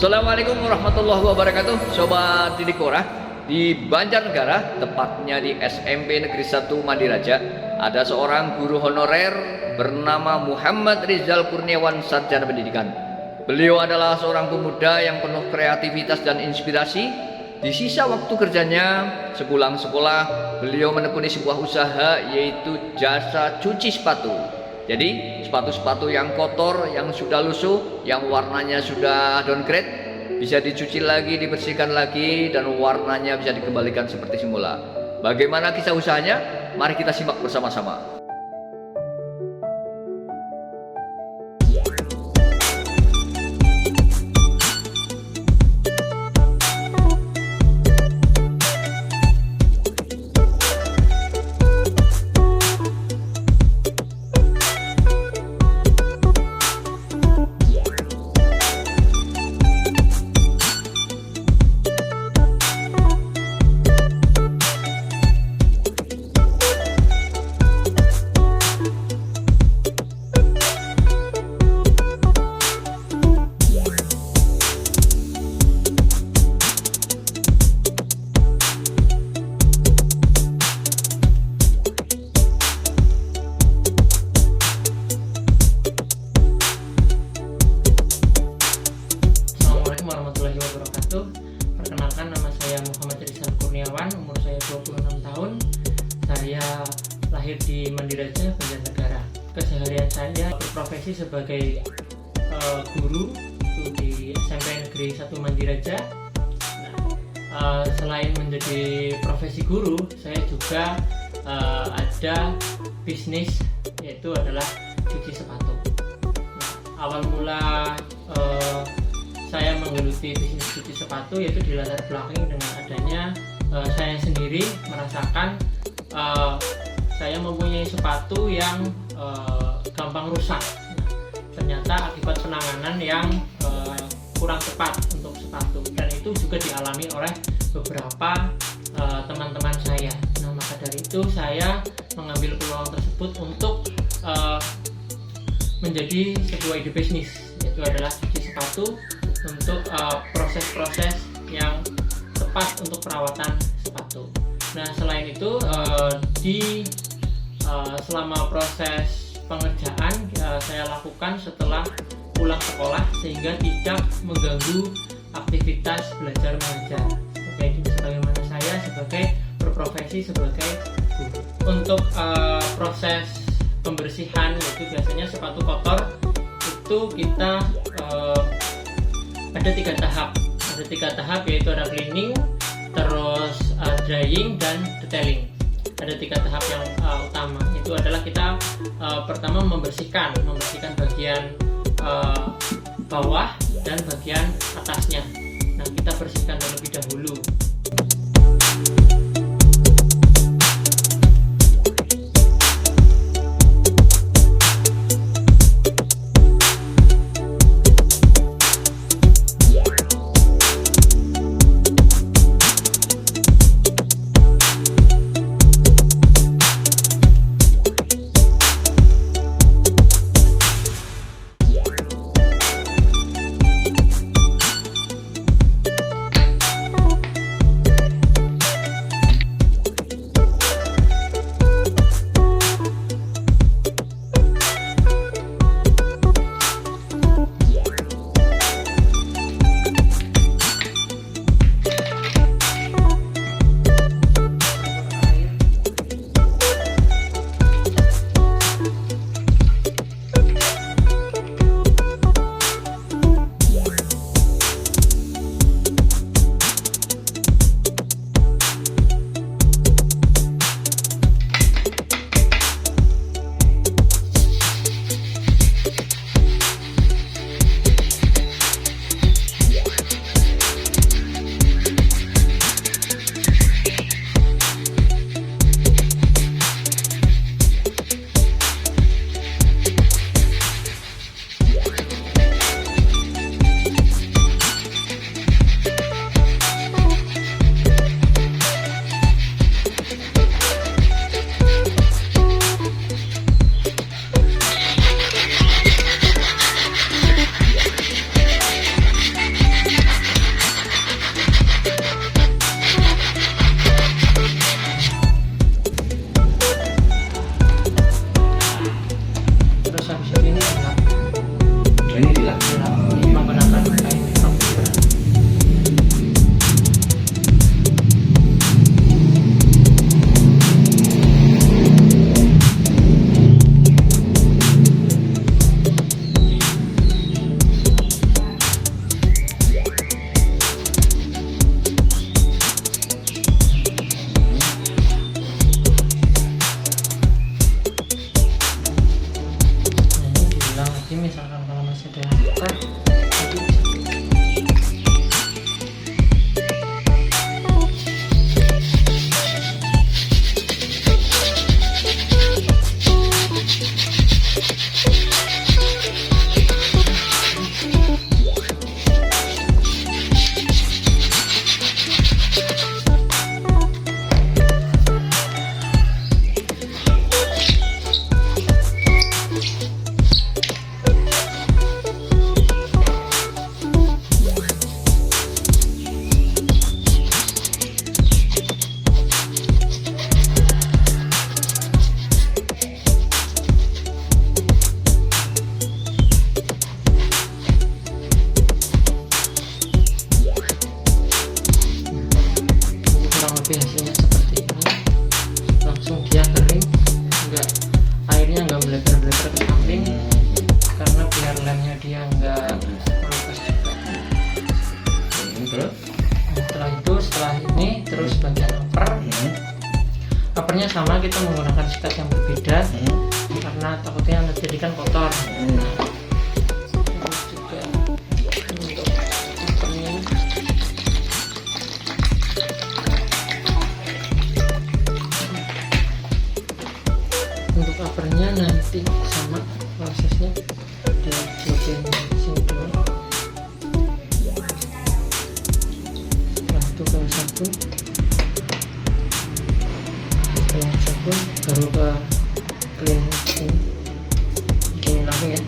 Assalamualaikum warahmatullahi wabarakatuh, Sobat Didik Kora. Di Banjarnegara, tepatnya di SMP Negeri 1 Mandiraja, ada seorang guru honorer bernama Muhammad Rizal Kurniawan, sarjana pendidikan. Beliau adalah seorang pemuda yang penuh kreativitas dan inspirasi. Di sisa waktu kerjanya sepulang sekolah, beliau menekuni sebuah usaha, yaitu jasa cuci sepatu. Jadi sepatu-sepatu yang kotor, yang sudah lusuh, yang warnanya sudah downgrade, bisa dicuci lagi, dibersihkan lagi, dan warnanya bisa dikembalikan seperti semula. Bagaimana kisah usahanya? Mari kita simak bersama-sama. Warahmatullahi wabarakatuh. Perkenalkan, nama saya Muhammad Rizal Kurniawan, umur saya 26 tahun. Saya lahir di Mandiraja, Banjarnegara. Keseharian saya berprofesi sebagai guru itu di SMP Negeri 1 Mandiraja. Selain menjadi profesi guru, saya juga ada bisnis, yaitu adalah cuci sepatu. Awal mula saya menggeluti bisnis cuci sepatu yaitu dilatar belakangi dengan adanya saya sendiri merasakan saya mempunyai sepatu yang gampang rusak. Ternyata akibat penanganan yang kurang tepat untuk sepatu, dan itu juga dialami oleh beberapa teman-teman saya. Nah, maka dari itu saya mengambil peluang tersebut untuk menjadi sebuah ide bisnis, yaitu adalah cuci sepatu untuk proses-proses yang tepat untuk perawatan sepatu. Nah, selain itu selama proses pengerjaan saya lakukan setelah pulang sekolah, sehingga tidak mengganggu aktivitas belajar mengajar. Sebagaimana saya sebagai berprofesi sebagai guru. Untuk proses pembersihan, yaitu biasanya sepatu kotor itu kita ada tiga tahap, yaitu ada cleaning, terus drying, dan detailing. Ada tiga tahap yang utama, itu adalah kita pertama membersihkan bagian bawah dan bagian atasnya. Nah, kita bersihkan terlebih dahulu. tujuannya sama, kita menggunakan sikat yang berbeda karena takutnya nanti jadikan kotor. Terus juga untuk covernya, untuk covernya nanti sama prosesnya, dicelupin sini dulu, setelah itu ke sabun, setelah sabun baru ke clean ini, gini langsung ya.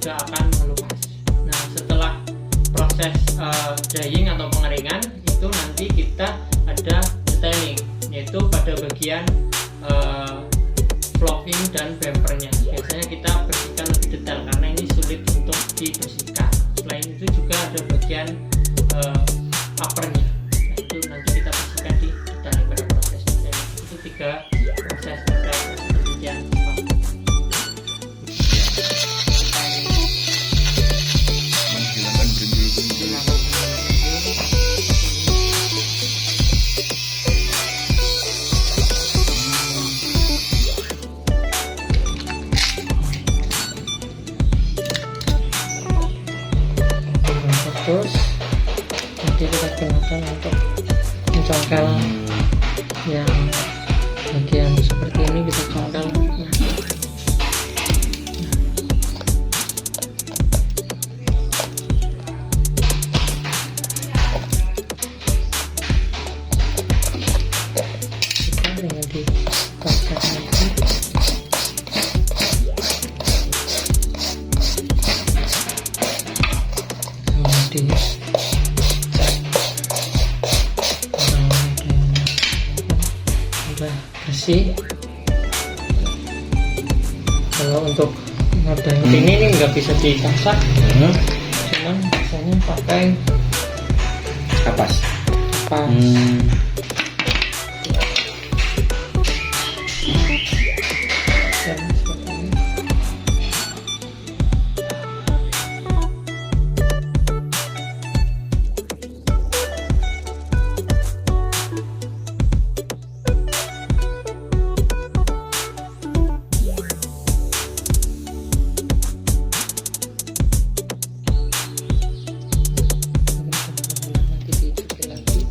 juga akan melupas. Nah, setelah proses drying atau pengeringan itu nanti kita ada detailing, yaitu pada bagian flocking dan bumpernya. Biasanya kita bersihkan lebih detail karena ini sulit untuk dibersihkan. Selain itu juga ada bagian uppernya. Nah, itu nanti kita bersihkan di detailing pada proses detailing. Itu 3 proses terkait pencucian sepatu. Menghilangkan berendul-berendul. Terus nanti kita gunakan untuk mencongkel yang bagian seperti ini, kita congkel. Kita tinggal dikocok lagi. Udah bersih. Kalau untuk ngadang ini nggak bisa dimasak, cuman biasanya pakai Kapas. kapas. Dan seperti ini. Nanti dicuci lagi.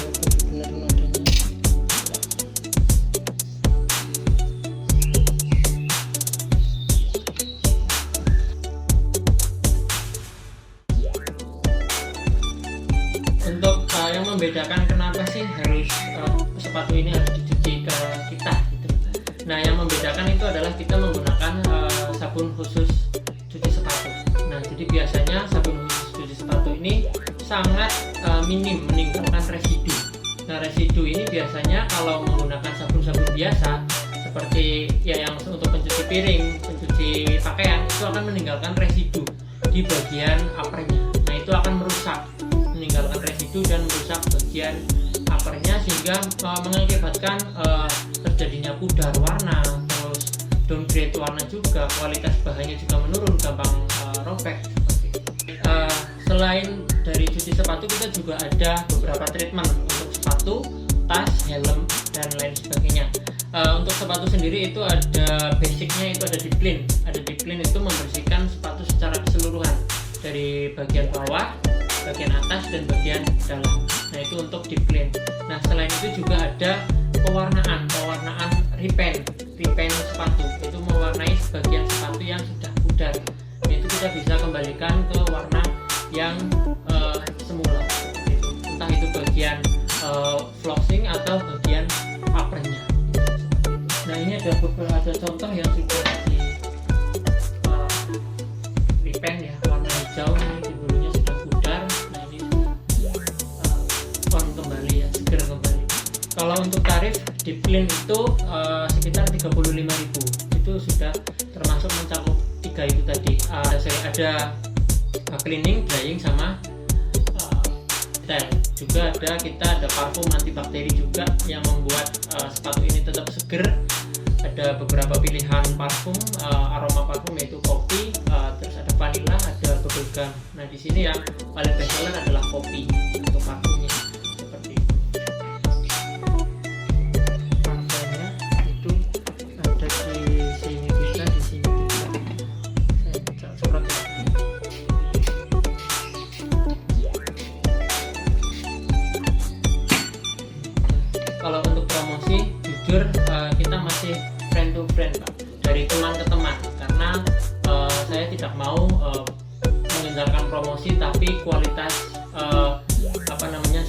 Sampai benar-benar nodanya. Untuk yang membedakan kenapa sih harus sepatu ini harus dicuci ke kita gitu. Nah, yang membedakan itu adalah kita menggunakan sabun khusus cuci sepatu. Nah, jadi biasanya sabun khusus cuci sepatu ini sangat minim meninggalkan residu. Nah, residu ini biasanya kalau menggunakan sabun-sabun biasa seperti ya yang untuk pencuci piring, pencuci pakaian, itu akan meninggalkan residu di bagian uppernya. Nah, itu akan merusak, meninggalkan residu dan merusak bagian uppernya sehingga mengakibatkan terjadinya pudar warna, terus downgrade warna juga, kualitas bahannya juga menurun, gampang robek. Selain dari cuci sepatu, kita juga ada beberapa treatment untuk sepatu, tas, helm, dan lain sebagainya. Untuk sepatu sendiri itu ada basicnya, itu ada deep clean. Ada deep clean itu membersihkan sepatu secara keseluruhan dari bagian bawah, bagian atas, dan bagian dalam. Nah, itu untuk deep clean. Nah, selain itu juga ada pewarnaan repaint sepatu. Itu mewarnai sebagian sepatu yang sudah pudar. Nah, itu kita bisa kembalikan ke warna yang semula. Gitu. Entah itu bagian flossing atau bagian uppernya. Nah, ini ada beberapa contoh yang sudah di repaint ya, warna hijau ini dulunya sudah pudar. Nah, ini on kembali ya, seger kembali. Kalau untuk tarif deep clean itu sekitar 35.000. Itu sudah termasuk mencakup 3 itu tadi. Ada cleaning, drying, sama detail. Juga ada parfum antibakteri juga yang membuat sepatu ini tetap seger. Ada beberapa pilihan parfum, aroma parfum yaitu kopi, terus ada vanilla, ada bubblegum. Nah, di sini yang paling best seller adalah kopi untuk parfumnya. Seperti itu. Parfumnya itu ada di sini bisa, di sini bisa. Saya bisa semprot ya. Kalau untuk promosi, jujur kita masih friend to friend, Pak, dari teman ke teman, karena saya tidak mau mengendarkan promosi tapi kualitas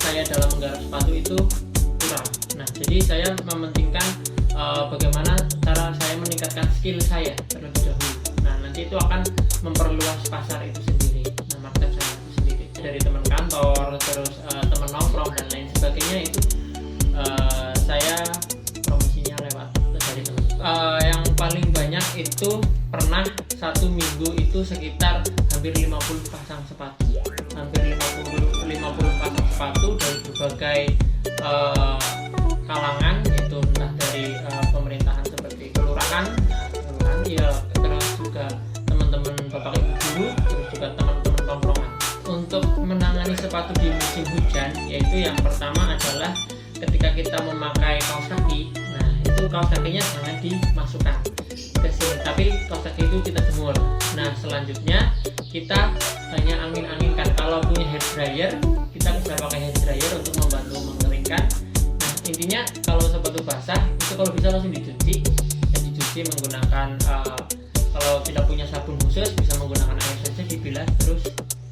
saya dalam menggarap sepatu itu kurang. Nah, jadi saya mementingkan bagaimana cara saya meningkatkan skill saya terlebih dahulu. Nah, nanti itu akan memperluas pasar itu sendiri, nah, market saya itu sendiri, dari teman kantor, terus teman nongkrong dan lain sebagainya, itu saya promosinya lewat dari teman. Yang paling banyak itu pernah satu minggu itu sekitar hampir 50 pasang sepatu, hampir 50 pasang sepatu dari berbagai kalangan, itu entah dari pemerintahan seperti kelurahan, ya, terus juga teman-teman bapak ibu guru, terus juga teman-teman tongkrongan. Untuk menangani sepatu di musim hujan, yaitu yang pertama adalah ketika kita memakai kaos kaki, nah itu kaos kakinya jangan dimasukkan ke sini, tapi kaos kaki itu kita jemur. Nah, selanjutnya kita hanya angin-anginkan. Kalau punya hair dryer, kita bisa pakai hair dryer untuk membantu mengeringkan. Nah, intinya kalau sepatu basah itu kalau bisa langsung dicuci, dan dicuci menggunakan kalau tidak punya sabun khusus bisa menggunakan air saja, dibilas, terus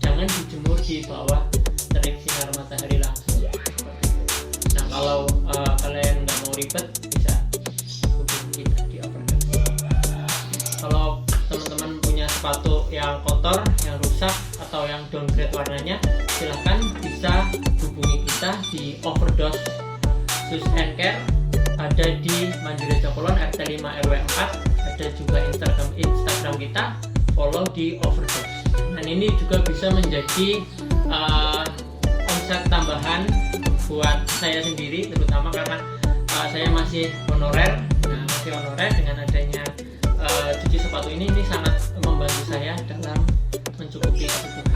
jangan dijemur di bawah terik sinar matahari langsung. Nah, kalau kalian nggak mau ribet, bisa hubungi kita di Overdesk. Kalau teman-teman punya sepatu yang kotor, yang rusak, atau yang downgrade warnanya, silahkan bisa hubungi kita di Overdose Shoes and Care. Ada di Mandiri Jokolon RT5 RW 4. Ada juga Instagram kita, follow di Overdose. Dan ini juga bisa menjadi omset tambahan buat saya sendiri, terutama karena saya masih honorer. Nah, masih honorer, dengan adanya cuci sepatu ini sangat membantu saya dalam mencukupi kebutuhan.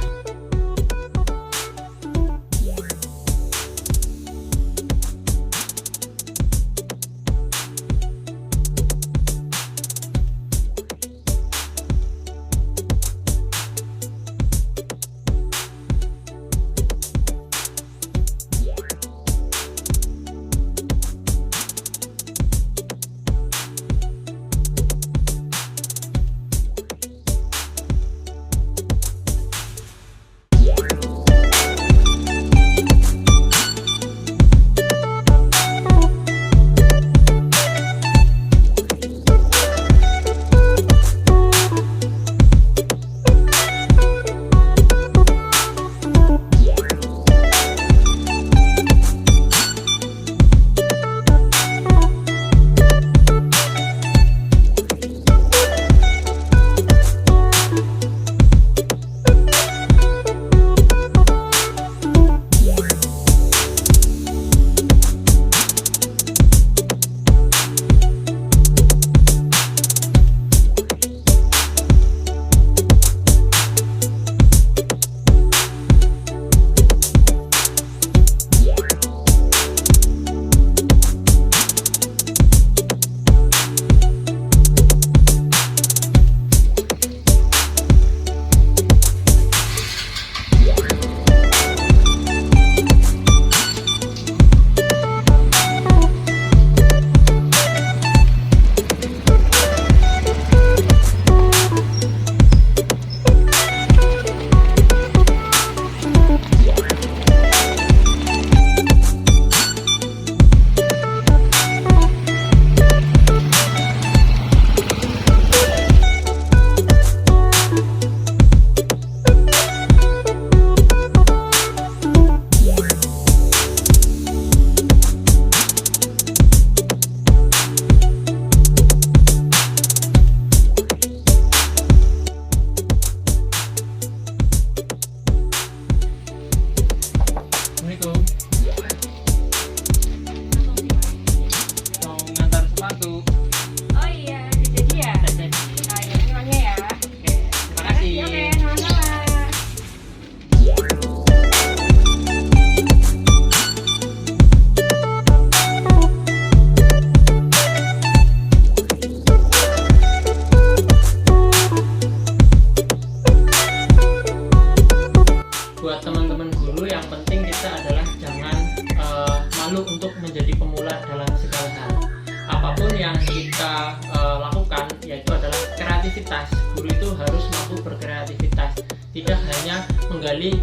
Guru itu harus mampu berkreativitas, tidak hanya menggali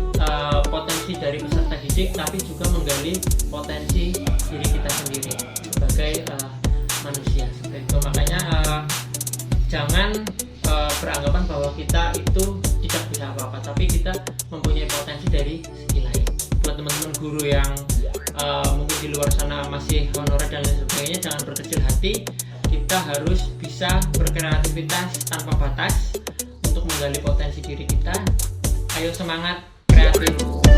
potensi potensi dari peserta didik, tapi juga menggali potensi diri kita sendiri sebagai manusia. Seperti itu. Makanya jangan beranggapan bahwa kita itu tidak bisa apa-apa, tapi kita mempunyai potensi dari segi lain. Buat teman-teman guru yang mungkin di luar sana masih honorer dan lain sebagainya, jangan berkecil hati. Kita harus bisa berkreativitas tanpa batas untuk menggali potensi diri kita. Ayo semangat kreatif.